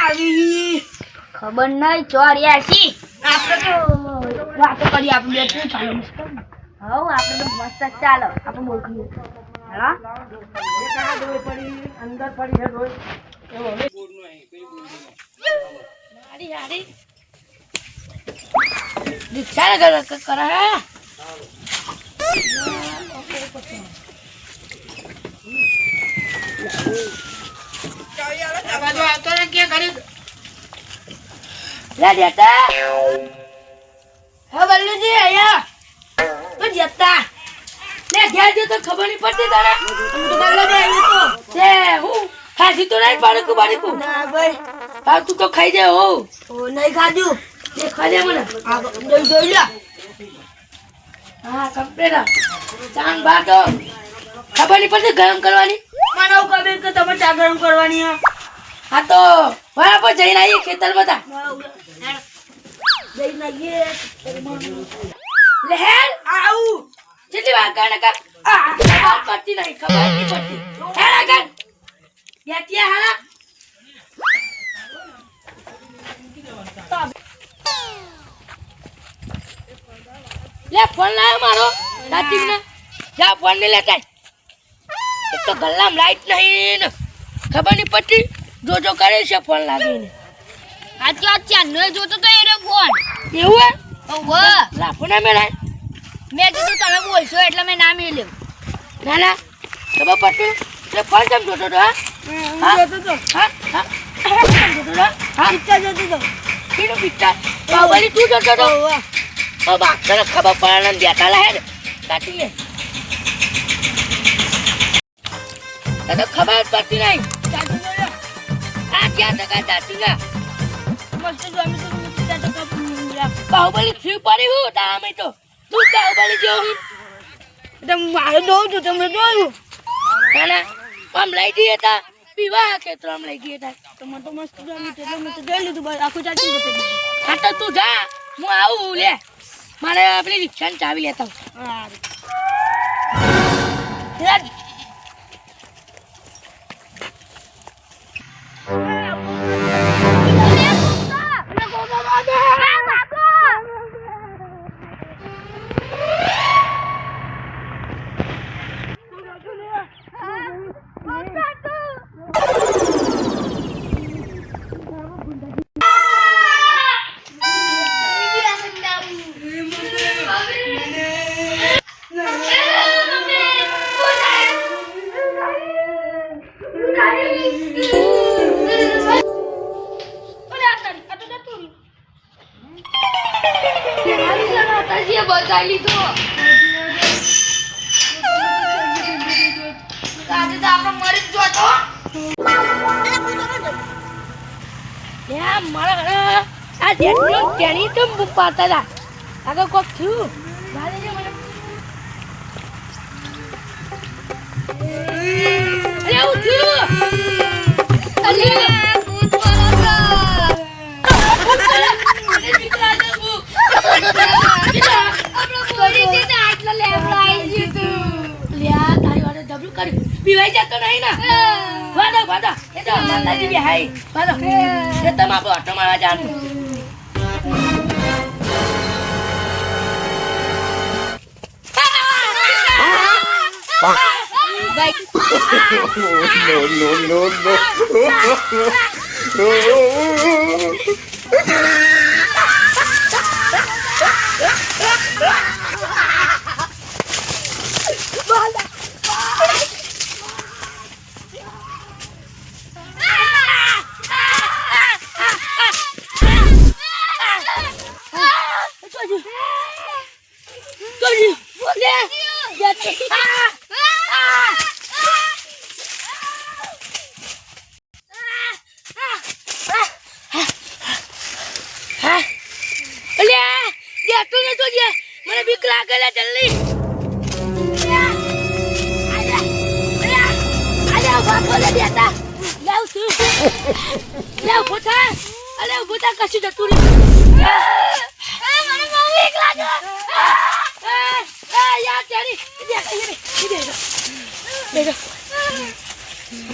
આવી ખબર નહીં ચોર્યા છી આપણે તો વાતો કરી આપણે શું ચાલે મસ્ત હવ આપણે તો મસ્ત જ ચાલો આપણે બોલખીએ હા એક આ ડોય પડી અંદર પડી છે ડોય એવો હવે હારી હારી દીક્ષા કરે હે લે દેતા હા બલ્લુજી આયા તો જતા લે ઘેર જો તો ખબર નહીં પડતી તારે હું તો બલ્લો દે આવ્યો તો તે હું ખાસી તો નહીં બાળકું ના ભાઈ હા તું તો ખાઈ જાય હો ઓ નહીં ખાધું તે ખાઈ દે મને આ જોઈ લે હા કમ્પ્લેટ ચાંદ બા તો ખબર નહીં પડતી ગરમ કરવાની મને ખબર કે તમે ચા ગરમ કરવાની હા તો બરાબર જઈને આવીએ ખેતર બધા જઈને આવીએ લહેર આવું જેટલી વાર કાને કા ખબર પડતી નહીં ખબર નહીં પડતી હેડ આગળ બેઠિયા હાલા લે ફોન લાયો મારો દાદી ને જા ફોન ને લેતા એક તો ગલ્લામ લાઈટ નહીં ને ખબર નહીં પડતી જોજો કરે છે ફોન લાગીને આ ચાંદનો જોતો તો એનો ફોન એવું હે ઓહો લાફો ના મેળાય મેં કીધું તમે બોલશો એટલે મેં ના મેલ્યો ના ના ખબર પડતી તે ફોન કેમ જોતો તો હા જોતો તો હા હા કેમ જોતો તો હા પિક્ચર જોતો તો કીનું પિક્ચર બાहुबली તું જોતો તો ઓ બાપ તને ખબર પડે ને બેઠા લે હે કાટી લે તને ખબર પડતી નહીં ચાચી જોયો આ ક્યાં ટકા દાતી ના મસ્ત જો અમે તો પિક્ચર તો બાहुबली ફ્રી પડી હું તામે તો તું બાहुबली જો હું તમે મારે જોઉં છું તમે જોયું ના ના આમ લઈ ગઈ હતા પીવા ખેતર આમ લઈ ગઈ હતા તમે તો મસ્ત જો અમે તો જોઈ લીધું ભાઈ આખું ચાચી જતો હા તો તું જા હું આવું લે મારે આપણી રિક્ષાની ચાવી લેતા હા બચાવી લીધો આજે તો આપણે મરી જ જોતો લે મારા ઘરે આ જેટલો તેની તો પાતા હતા આગળ કોક થયું ભાલે જે મને અરે હું થયું અલે ભૂત વાળો પીવાઈ જતો નહીં ને વાદા એ તો માતાજી બી હાઈ વાદો એ તમે આપણો ઓટો મારવા જાણું મને બીક લાગે લે જલ્દી બોલે દેતા લેવ છું લેવ પોતા અલે પોતા કશું જતું રે મને બહુ બીક લાગે યાર તેરી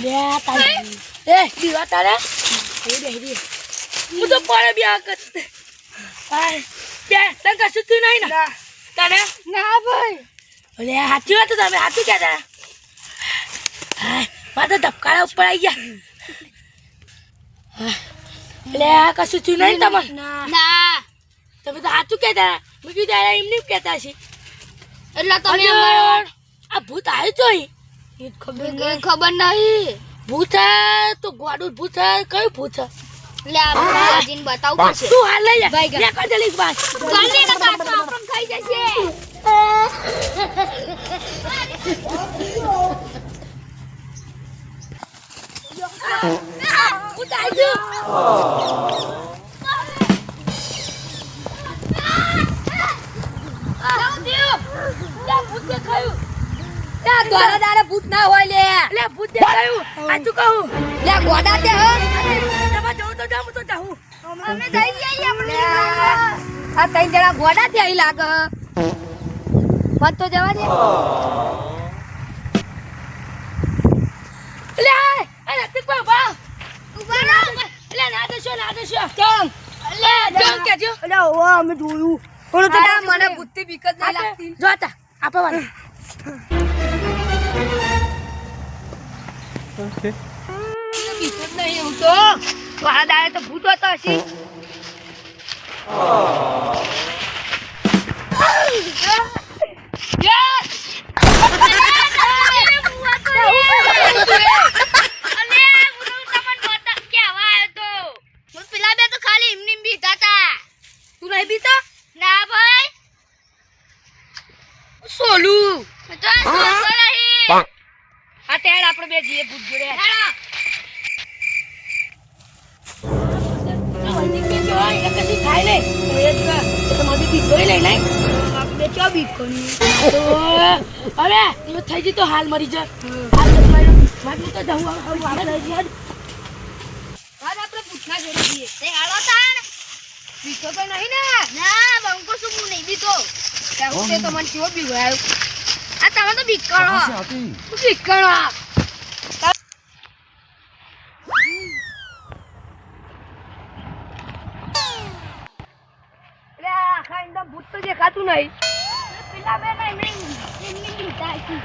લે તારી એ દીવા તારે હું તો પડે બ્યાહ કરતે બે તને કશું થયું નહીં ને તને ના ભાઈ અલે સાચી વાત તમે સાચું કહેતા મારે ધબકારા ઉપર આવી ગયા એટલે આ કશું થયું નહીં તમને ના તમે તો સાચું કહેતા મેં કીધું તારા એમને કહેતા છે એટલે તમે આ ભૂત આવ્યું તો અહીં ખબર નહીં ભૂત તો ગોડું ભૂત કયું ભૂત એટલે આપણે આજીને બતાવવું પડશે તું હાલ લઈ જા ભાઈ મેં કરી દેલી બસ જલ્દી ને કાકા આપણને ખાઈ જશે ભૂત આવ્યું ભૂત દેખાયું દોરા દારે ભૂત ના હોય લે એટલે ભૂત દેખાયું આ તું કહું લે ગોડા તે હો તમે જવું તો જાઉં તો જાઉં અમે જઈ જઈએ આપણે આ ત્રણ જણા ગોડા થી અહીં લાગે મત તો જવા દે લે આ નતીક બાબા ઉભા રહો લે ના દેશો કેમ લે કેમ કેજો અરે ઓ અમે જોયું પણ તો મને બુદ્ધિ બીક જ નહીં લાગતી જોતા આપો વાત બીક જ નહીં એવું તો વાળા દાડે તો ભૂત હતો હશે તું નહીં બીતો સોલું આ ટેડ આપણે બે જઈએ ભૂત જોડે થઈ જતો હાલ મરી જાય આપણે પૂછના જોડે જઈએ તે હાલો તાણ બીતો તો નહીં ને ના બંકો શું હું નહીં બીતો હું તે તો મને કેવો બી ગયો આ તમે તો બીકણો બીકણો ભૂત તો દેખાતું નહીં પેલા બે એમની બીતા હતી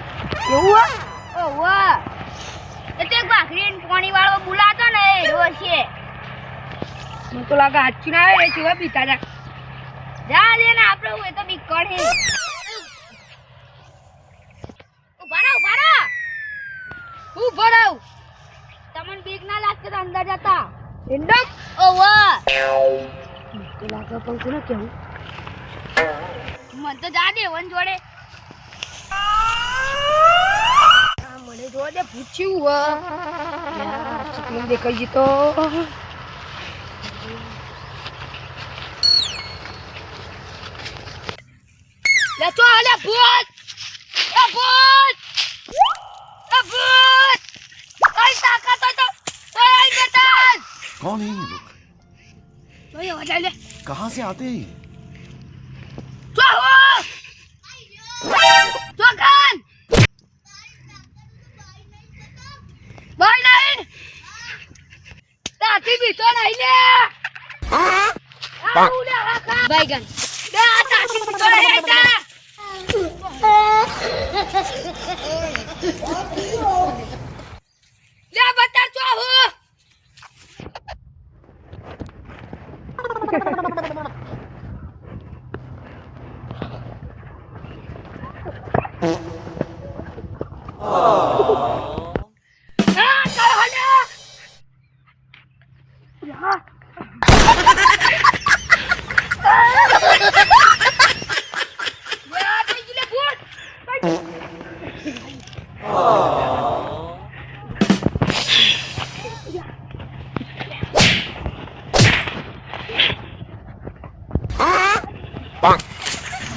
એવું ઓહો એટલે ભાખરી પાણી વાળો બોલાતો ને એ છે મને તો લાગે હાચી ના આવે કેવા પીતા હતા જા લે ને આપણે હું એ તો બીકણ હે ઉભા રહો હું ભરાવ તમને બીક ના લાગશે તો અંદર જતા એકદમ ઓહો તો લાગે પણ કોને કેવું મન તો જા દે વન જોડે મને જોવા દે પૂછ્યું ચકલી દેખાઈ જતો લે તો આલે ભૂત કઈ તાકાત હોય તો આઈ બેટા कौन है ये लोग ઓય વજાઈ લે कहाँ से आते हैं જો કાન ભાઈ નહીં તાતી બી તો નહીં લે આઉ લે આખા बैगन બે આ તાતી બી તો નહીં તા લે બતા જો હું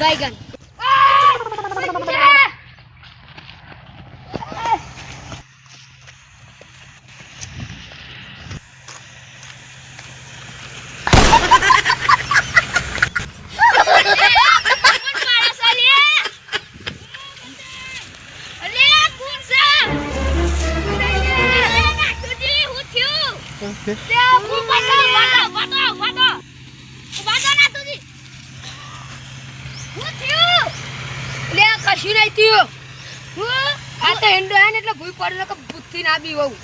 बैगन Okay. Dia ઉભા તો ના તુજી હું થયું લે કશું નહીં થયું આ તો હેન્ડો હે ને એટલે ભૂઈ પડે કે બુદ્ધિ ના બી હોઉં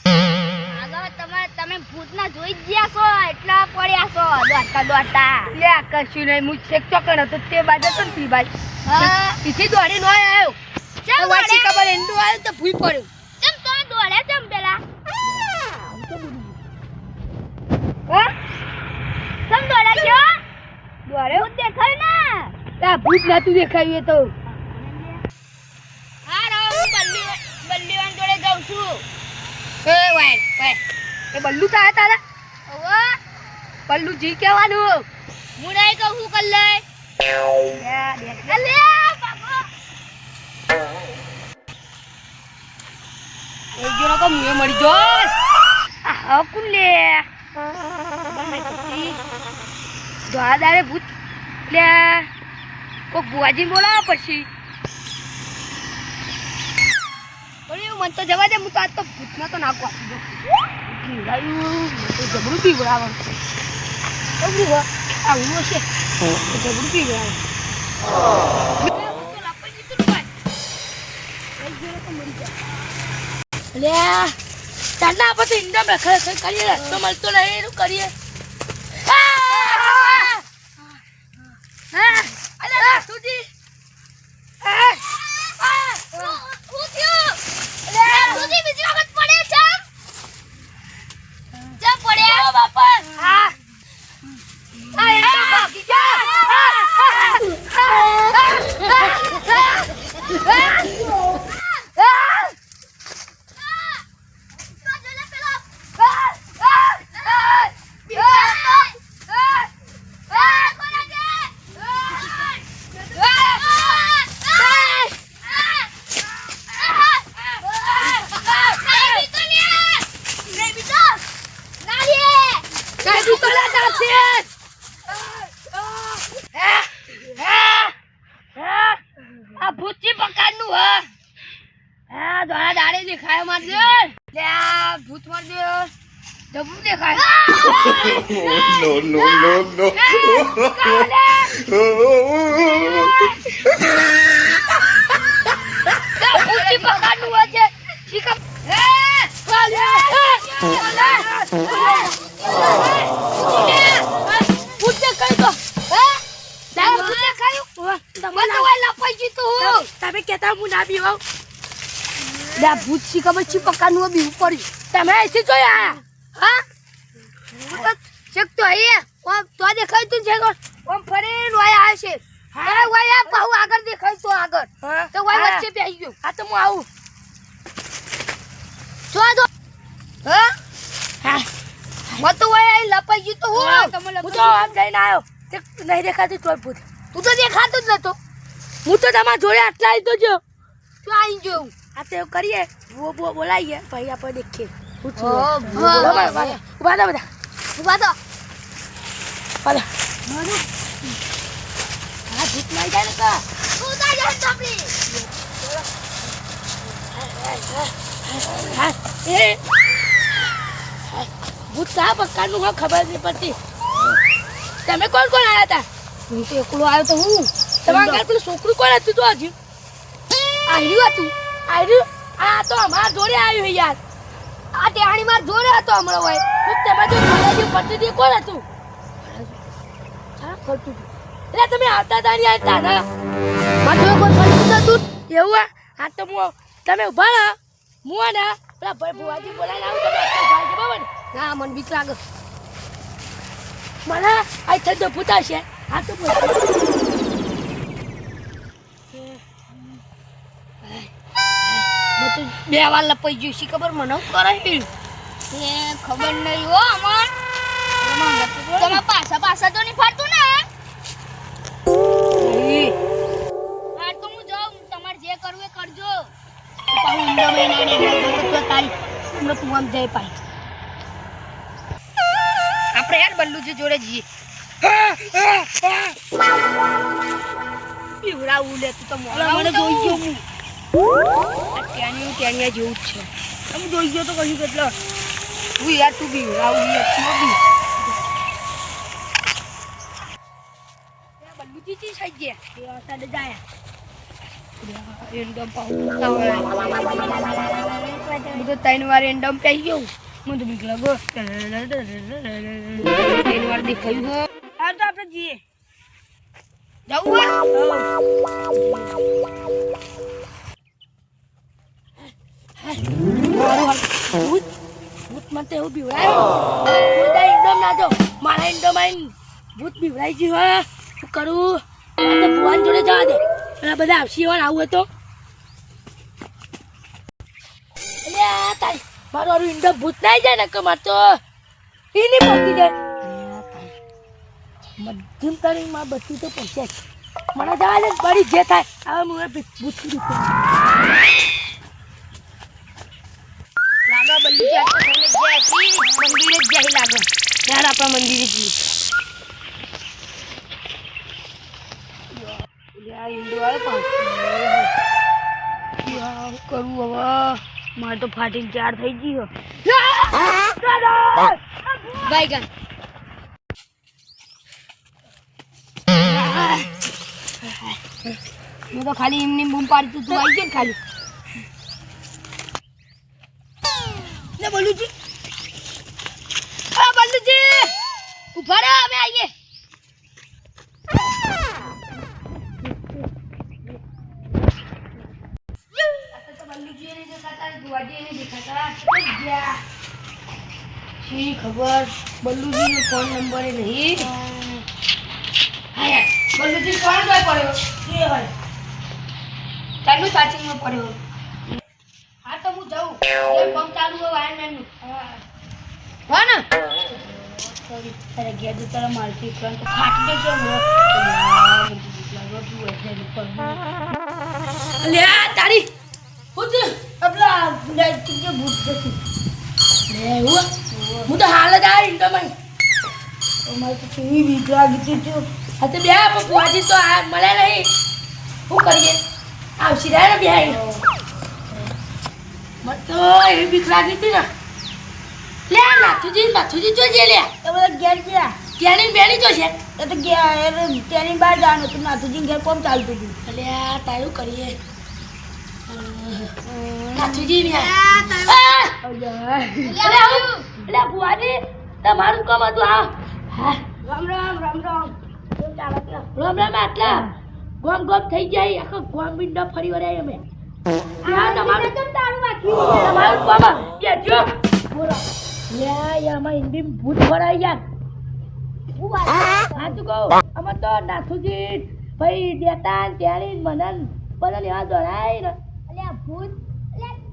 આગળ તમે ભૂતના જોઈ જ ગયા છો એટલા પડ્યા છો દોડતા લે કશું નહીં હું છેક ચોકન હતો તે બાજુ તો ને ભાઈ હા ઈથી દોડી નો આવ્યો ચમ વાચી દોડે ખબર હેન્ડો આવ્યો તો ભૂઈ પડ્યો ચમ તો દોડે ચમ પેલા હા ચમ દોડે ગયો દોડ્યો ભૂત દેખાય ના તા ભૂત નતું દેખાયું એ તો હા રો હું બલ્લીવાન જોડે જાઉં છું એ વાય એ બલ્લુ તા તારા ઓવો બલ્લુ જી કહેવાનું હું નહીં કહું હું કર લઈ અલે બાબો એ જોનો કો મુએ મરી જો આ કુલે દ્વાદારે ભૂત લે કો બુઆજી બોલાવ પછી ઓલી મન તો જવા દે હું તો આજ તો ભૂતમાં તો નાખવા ગીરાયું તો જબરું પી બોલાવ ઓબરી હો આ હું છે જબરું પી બોલાવ લે ચાલના આપણે તો ઇન્ડમ રખે કરીએ રસ્તો મળતો નહીં એનું કરીએ અલે સુજી હું થયું તુજી બીજી વખત પડે ચમ પડ્યા બાપા હા આ એનો બાકી જા આ ભૂતજી પકાડનું હા હા દોડા દાડે દેખાય મારજો લે આ ભૂત મારજો જબરું દેખાય No. ભૂતજી પકાડનું હોય છે શીખમ ભૂત દેખાય તો તમે કેતા હું ના બી હોઉં ભૂત શી ખબર છે પકાનું બી પડ્યું તમે અહીંથી જોયા હા ચેક તો અહીંયા તો દેખાય તું છે ઓમ ફરીને વાય આવશે અરે વાય પાહુ આગળ દેખાય તો આગળ તો વાય વચ્ચે બેસી ગયો હા તો હું આવું જો હા મત તો વાય આઈ લપાઈ ગયું તો હું તો આમ જઈને આવ્યો નહીં દેખાતું તોય ભૂત તું તો દેખાતું જ નતો હું તો તમારા જોડે આટલા આવી તો જો તું આવી જોઉં આ તો એવું કરીએ બોલાવીએ ભાઈ આપણે દેખીએ ઉભા થા બધા ઉભા તો હા ભૂત મારી જાય ને કા તું તા જા તપલી હા એ ભૂત કા પક્કાનું હા ખબર નહીં પડતી તમે કોણ કોણ આવ્યા હતા હું તો એકલો આવ્યો તો હું તમારા ઘર પેલું છોકરું કોણ હતું તો હજી આવ્યું હતું આવ્યું આ તો અમારા જોડે આવ્યું યાર આ ટેહાણી માર જોડે હતો હમણાં હોય હું તેમાં જો ફરાજી પડતી હતી કોણ હતું ફરતું એટલે તમે આવતા હતા યાર તારા માર જોડે કોઈ ફરતું હતું એવું આ તો હું તમે ઉભા રહો હું ને પેલા ભાઈ ભુવાજી બોલાવીને આવું તમે ઉભા છે બરાબર ના મને બીક લાગે મને આ થઈ તો ભૂતા છે હા તો બે વાર લપાઈ ગયું શી ખબર મને કરાય એ ખબર નહીં હો અમન તમે પાછા તો નહીં ફરતું ને હા તો હું જાઉં તમારે જે કરવું એ કરજો પાહુ ઈંડા મહિના ને તો તારી હમણાં તું આમ જઈ પાઈ આપણે યાર બલ્લુજી જોડે જઈએ પીવડાવું લે તું તો મને જોઈ ગયો હું ટેણિયા જેવું જ છે તમે જોઈ ગયો તો કહ્યું કેટલો હું યાર તું પીવડાવું યાર કઈ ગયા એ સાડે જાય એન્ડમ પાઉ બધું 3 વાર એન્ડમ પઈ ગયો મને તો બીક લાગો 3 વાર દેખાયું હો આ તો આપણે જઈએ જવું ભૂત મને એવું બીવડાય બધા એકદમ ના જો મારા એકદમ આઈને ભૂત બીવડાઈ ગયું હા શું કરું તો ભુવાન જોડે જવા દે અને બધા આવશી વાર આવું હતો એટલે તારી મારું આરું ઈંડો ભૂત ના જાય ને કે માર તો એની પહોંચી જાય મધ્યમ તારી માં બધી તો પહોંચે મને જવા દે બળી જે થાય હવે મને ભૂત લાગો બલ્લુ જે આપણે થઈને ગયા છીએ મંદિરે જ જાય લાગો ત્યારે આપણા મંદિરે જઈએ યાર ઈંડો આવે પાંચ યાર કરું હવે મારે તો ફાટીને 4 થઈ ગયો બાઈગન હું તો ખાલી એમની બૂમ પાડતું તું આવી જાય ને ખાલી ને બલ્લુજી બલ્લુજી ઉભા રહો અમે આવીએ ખબર બલ્લુજી નો ફોન નંબર નહીં બલ્લુજી ફોન કઈ પડ્યો એ હોય ચાલુ ચાર્જિંગમાં પડ્યો હા તો હું જાઉં એ પંપ ચાલુ હોય વાયરમેન નું હા ને તારે ગયા તો તારા મારથી કરંટ ફાટી જશે લે તારી હું તો આપલા તુજે ભૂત જતી લે હું તો હાલ જ આવી તમારી અમારે તો કેવી બીક લાગી હતી હા તો બે પુઆજી તો આ મળે નહીં શું કરીએ આવશી રહ્યા ને બે મને તો એવી બીક લાગી હતી ને લે નાથુજી જોજે લે તમે ઘેર ગયા ત્યાંની બેની જો છે તો ગયા ત્યાંની બહાર જવાનું હતું નાથુજી ઘેર કોમ ચાલતું હતું એટલે તારું કરીએ નાથુજી ને એટલે ભુવાજી તમારું કામ હતું આ રામ આટલા ગોમ થઈ જાય આખો ગોમ બિંડો ફરી વળ્યા અમે તમારું કામ બેજો આમાં હિન્દી ભૂત ભરાઈ યાર હા તું કહું આમાં તો નાથુજી ભાઈ દેતા ત્યારી મનન બધા લેવા દોડાય ને અલ્યા ભૂત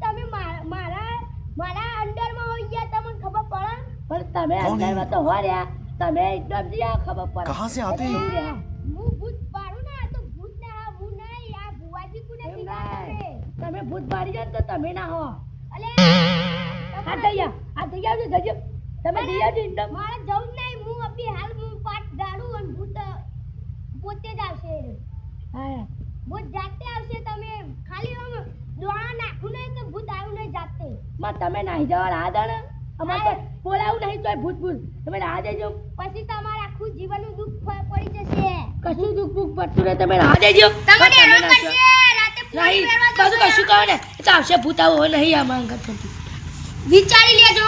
તમે મારા અંદરમાં હોઈ ગયા તમને ખબર પડે પણ તમે અંદરમાં તો હો રહ્યા તમે એકદમ દિયા ખબર પડે कहाँ से आते हैं હું ભૂત પાડું ના તો ભૂત ના હું નહીં આ ભુવાજી કુને શીખાડે તમે ભૂત મારી જાય તો તમે ના હો અલે આ દયા જજો તમે દયા જો એકદમ મારે જવું જ નહીં હું અભી હાલ હું પાટ ગાડું અને ભૂત પોતે જ આવશે હા ભૂત જાતે આવશે તમે ખાલી આમ દોણા નાખું નહીં તો ભૂત આવ્યું નહીં જાતે માં તમે નાહી જવા રાહ દાણે અમાર તો બોલાવું નહીં તોય ભૂત તમે રાહ દેજો પછી તમારું આખું જીવનનું દુઃખ પડી જશે કશું દુઃખ ભૂખ પડતું ને તમે રાહ દેજો તમને એવું કરશે રાતે નહીં કશું કહો ને એ તો આવશે ભૂત આવું હોય નહીં આ માંગ કરતું વિચારી લેજો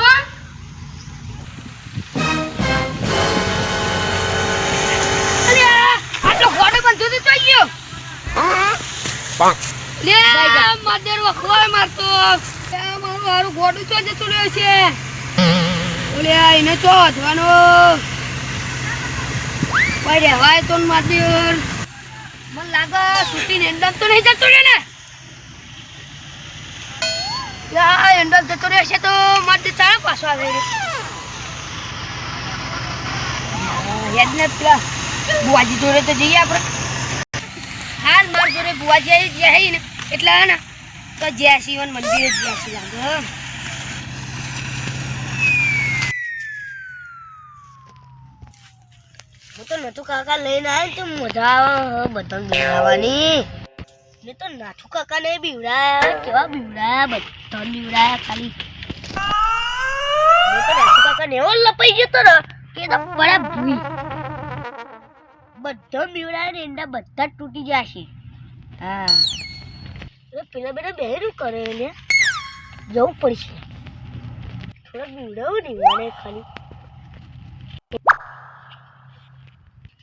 અરે આટલો ગોડો બંધો તો જોઈએ લે મદર વખવાય મારતો મારું હારું ગોડું ચો જતું રહ્યો છે ઓલે એને ચો ધવાનો ભાઈ રહેવાય તો મદર મને લાગે છૂટીને એન્ડમ તો નહીં જતું રહ્યો ને યા એન્ડમ જતો રહ્યો છે તો મદર ચાલો પાછો આવે હેડને પેલા બુવાજી જોડે તો જઈએ આપણે હાલ માર જોડે બુવાજી જાય ને એટલે ને તો જ્યાસી મંદિરે જ્યાસી લાગે હું તો નથુ કાકા લઈને આવ્યો તો મજા આવે બધાને બેરાવાની ને તો નાથુ કાકા ને બીવડાયા કેવા બીવડાયા બધાને બીવડાયા ખાલી હું તો નાથુ કાકા ને એવો લપાઈ ગયો તો ને કે તો બડા ભૂઈ બધો બીવડાય ને એના બધા જ તૂટી જશે. હા પેલા બધા બહેરું કરે ને જવું પડશે. થોડા બીવડાવું નહીં મને ખાલી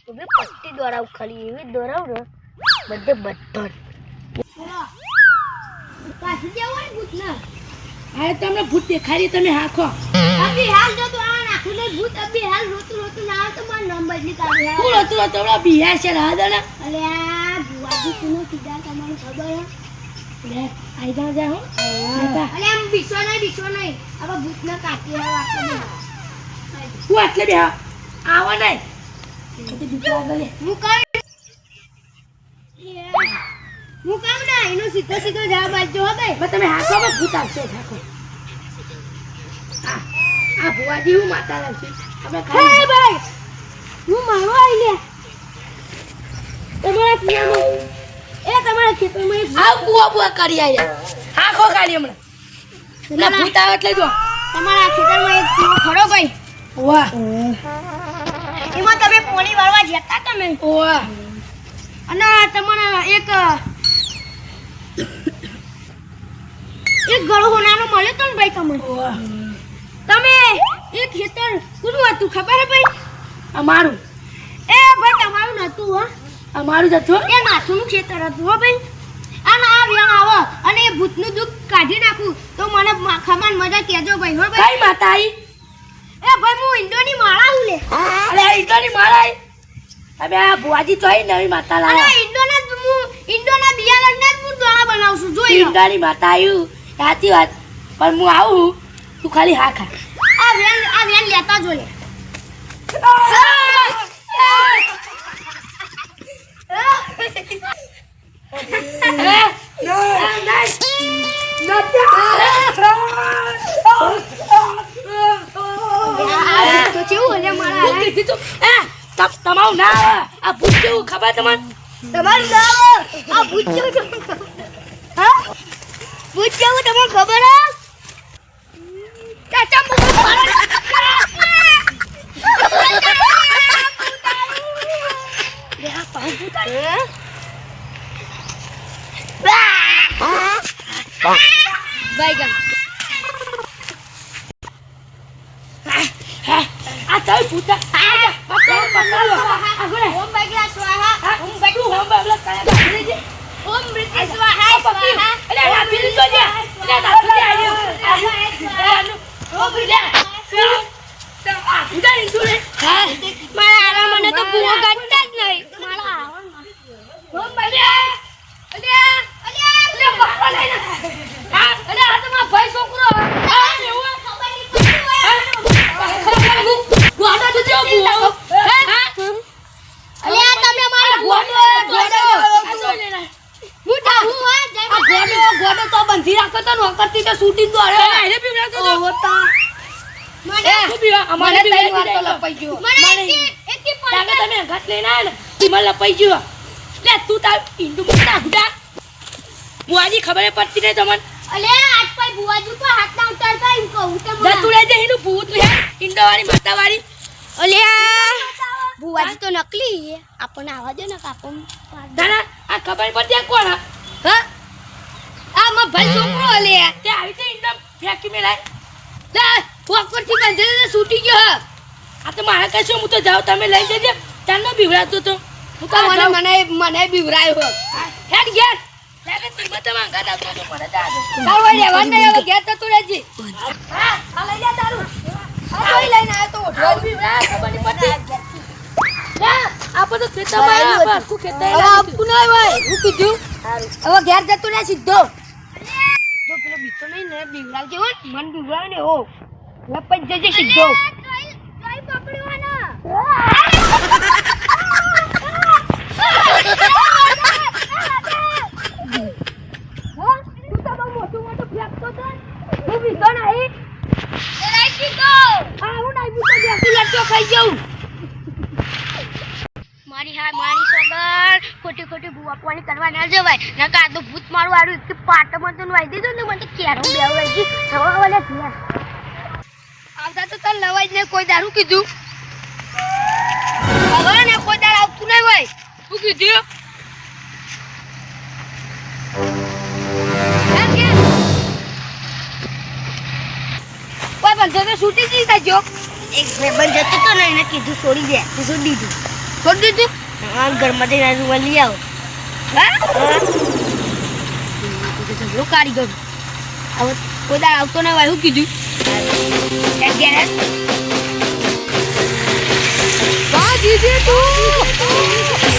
તો બી પટ્ટી દોરાવું ખાલી એવી દોરાવું ને બધે બધો પાછી જવું હોય ભૂત ના. અરે તમને ભૂત દેખાડી તમે હાખો અભી હાલ જો તો આ નાખું ને ભૂત અભી હાલ રોતું ના આવે તો મારું નામ બદલી કાઢે. હું રોતું તોડા બિહાર છે રાહ દે ને અલે આ બુઆજી કોનો કીધા તમને ખબર હે? લે આઈ જા જા હો અલે આમ બીસો નહીં હવે ભૂત ના કાપી આટલે હું આટલે બે આવો નહીં તો બીજો આગળ હું કામ ના એનો સીધો જવાબ આપજો હો ભાઈ. તમે હાખો માં ભૂત આવશે હાખો આ ભુવાજી હું માતા લાગશે આપણે હે ખાઈ ભાઈ હું મારો આઈ લે તમારા કિયામાં તમારા ખેતરમાં એક આ બુઆ કરી આયા હાખો ખાલી હમણાં ના ભૂત આવે એટલે જો તમારા ખેતરમાં એક કૂવો ખરો ભાઈ. વાહ એમાં તમે પોણી વાળવા જતા તમે વાહ અને તમારા એક ગળો હોનાનો મળ્યો તો ને ભાઈ તમને. વાહ તમે એક ખેતર કોનું હતું ખબર હે ભાઈ? અમારું એ ભાઈ તમારું નતું હો અમારું જતો એ નાથુનું ખેતર હતું હો ભાઈ. અને આ વ્યાણ આવો અને એ ભૂતનું દુઃખ કાઢી નાખું તો મને ખમાન મજા કહેજો ભાઈ હો ભાઈ. કઈ માતા આઈ એ ભાઈ હું ઈંડોની માળા હું લે અરે ઈટોની મારાઈ હવે આ બુઆજી તો આઈ નવી માતા અને લાવા ઈંડોના બિયારણના જ હું દોણા બનાવશું જોઈ લો. ઈંડાની માતા આવ્યું સાચી વાત પણ હું આવું તું ખાલી હા ખા આ વેન લેતા જો લે. તો કેવું હલે મારા તમારું ના આવે આ ભૂત કેવું ખબર તમને તમારું નામ આ ભૂત કેવું હા ભૂત કેવું તમને ખબર હે? ચાચા મુકો આ તારી પૂતા આ પકડો ઓમ બગલા સ્વાહા ઓમ બગુ હોમ બાબલા કાયા બાબલે જે ઓમ મૃત્યુ સ્વાહા સ્વાહા અલે ના પીલી તો જે અલે ના પીલી આવ્યો ઓ બિલા આ ઉડા ઇન્દુરે હા મારા આરા મને તો ભૂવો કાઢતા જ નહીં મારા આવા હોમ બાબલા અલે બાપા લઈને હા અલે આ તો માં ભાઈ છોકરો આ એવું ખબર નહીં પડતી હોય ગોડો તો જો બુઓ હા અલે આ તમે મારા ગોડો હું ડાહું હોય જય ગોડો તો બંધી રાખતો તો નોકરથી તો શૂટિંગ તો અરે એને પીવડાતો તો હોતા મને તું પીવા અમારે મને પીવા તઈ તો લપાઈ ગયો મને એકી તાકે તમે ઘાટ લઈને આયા ને તીમલ લપાઈ ગયો લે તું તાર ઇન્દુ મુકતા હુડા બુઆજી ખબર પડતી નહીં તમને અલે આજ પર બુવાજી પર હાથ ના ઉતારતા એમ કહું તો જા તું લે જઈનું ભૂત લે ઇન્દોવાળી માતાવાળી અલે બુવાજી તો નકલી હે આપણને આવા દે ને કાપમ દાદા આ ખબર પડતી આ કોણ હા આ માં ભાઈ છોકરો અલે તે આવી તે ઇન્દમ ફેંકી મેલાય લે પોકરથી બંધેલે છૂટી ગયો આ તો મારા કહેશો હું તો જાઉં તમે લઈ જજે ચાલનો બીવડાતો તો હું તો મને બીવરાયો હેડ ઘેર લાગે તીમાં તો માંગા દાતો તો મને દાદો તારો લેવા નહીં હવે ઘેર જતો રહેજે હા આ લઈ જા તારું આ જોઈ લઈને આવ્યો તો રોજ બીવડા ખબર નહીં પડતી ના આપો તો ખેતરમાં આવ્યા બાપુ ખેતર હવે આપું નહીં હોય હું કીધું હવે ઘેર જતો રહે સીધો જો પેલો બીતો નહીં ને બીવરાવજે હો મન બીવરાવ ને હો લપટ જજે સીધો મારી સોગર ખોટી ખોટી ભૂવાપવાની કરવા ના જવાય ના તો આ તો ભૂત મારું આડું કે પાટમાં તો વાઈ દીધું ને મને તો કેરો બેવડાઈ ગઈ હવા વાળા ઘેર આવતા તો તને લવાય જ નહીં કોઈ દારૂ કીધું હવે ને કોઈ દારૂ આવતું નહીં હોય કીધું કોઈ બંધો તો છૂટી જ નહીં જો એક ભાઈબંધ જતો તો ને એને કીધું છોડી દે તો છોડી દીધું હા ઘરમાં જઈને રૂમાલ લઈ આવો ઝઘડો કાઢી ગયો હવે કોઈ દાળ આવતો ને વાયું કીધું જીજે તું